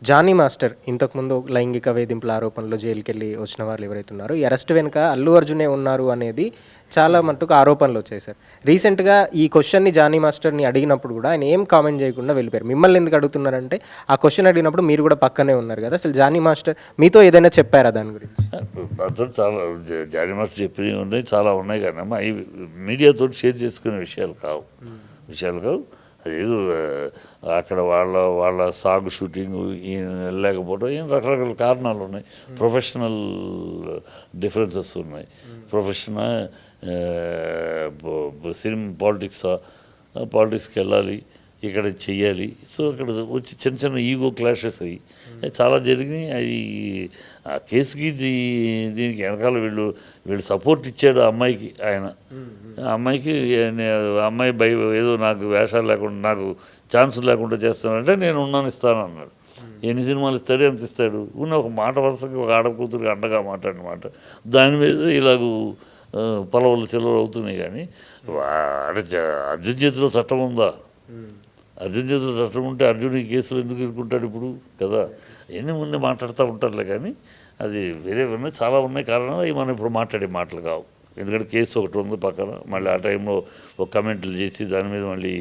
Johnny master ఇంతకుముందు లైంగిక వేధింపుల ఆరోపణలో జైలుకెళ్ళి వచ్చిన వాళ్ళు ఎవరైతే ఉన్నారో ఈ అరెస్ట్ వెనుక అల్లు అర్జునే ఉన్నారు అనేది చాలా మట్టుకు ఆరోపణలు వచ్చాయి సార్. రీసెంట్గా ఈ క్వశ్చన్ని జానీ మాస్టర్ని అడిగినప్పుడు కూడా ఆయన ఏం కామెంట్ చేయకుండా వెళ్ళిపోయారు. మిమ్మల్ని ఎందుకు అడుగుతున్నారంటే ఆ క్వశ్చన్ అడిగినప్పుడు మీరు కూడా పక్కనే ఉన్నారు కదా, అసలు జానీ మాస్టర్ మీతో ఏదైనా చెప్పారా దాని గురించి? నాతో చాలా జానీ మాస్టర్ చెప్పినవి ఉన్నాయి, చాలా ఉన్నాయి కానీ అమ్మ అవి మీడియాతో షేర్ చేసుకునే విషయాలు కావు. అదేదో అక్కడ వాళ్ళ సాగు షూటింగ్ లేకపోవడం ఏం రకరకాల కారణాలు ఉన్నాయి. ప్రొఫెషనల్ డిఫరెన్సెస్ ఉన్నాయి. ప్రొఫెషనల్ సినిమా పాలిటిక్స్కి వెళ్ళాలి, ఇక్కడ చెయ్యాలి. సో అక్కడ వచ్చి చిన్న చిన్న ఈగో క్లాషెస్ అయ్యి చాలా జరిగినాయి. అవి ఆ కేసుకి దీనికి వెనకాల వీళ్ళు సపోర్ట్ ఇచ్చాడు అమ్మాయికి. ఆయన అమ్మాయికి అమ్మాయి ఏదో నాకు వేషాలు లేకుండా, నాకు ఛాన్స్ లేకుండా చేస్తానంటే నేను ఉన్నాను, ఇస్తాను అన్నాడు. ఎన్ని సినిమాలు ఇస్తాడు, ఎంత ఇస్తాడు? ఉన్న ఒక మాట వరుసకి ఒక ఆడ కూతురికి అండగా మాట్లాడిన మాట దాని మీద ఇలాగూ పొలవలు చిల్లలు అవుతున్నాయి. కానీ అర్జున్ చేతిలో చట్టం ఉందా? అర్జున్ చేతిలో చట్టం ఉంటే అర్జున్ ఈ కేసులు ఎందుకు ఇరుకుంటాడు ఇప్పుడు కదా? ఎన్ని ముందే మాట్లాడుతూ ఉంటారులే, కానీ అది వేరే ఉన్నాయి, చాలా ఉన్నాయి కారణాలు. అవి మనం ఇప్పుడు మాట్లాడే మాటలు కావు. ఎందుకంటే కేసు ఒకటి ఉంది పక్కన, మళ్ళీ ఆ టైంలో ఒక కమెంట్లు చేసి దాని మీద మళ్ళీ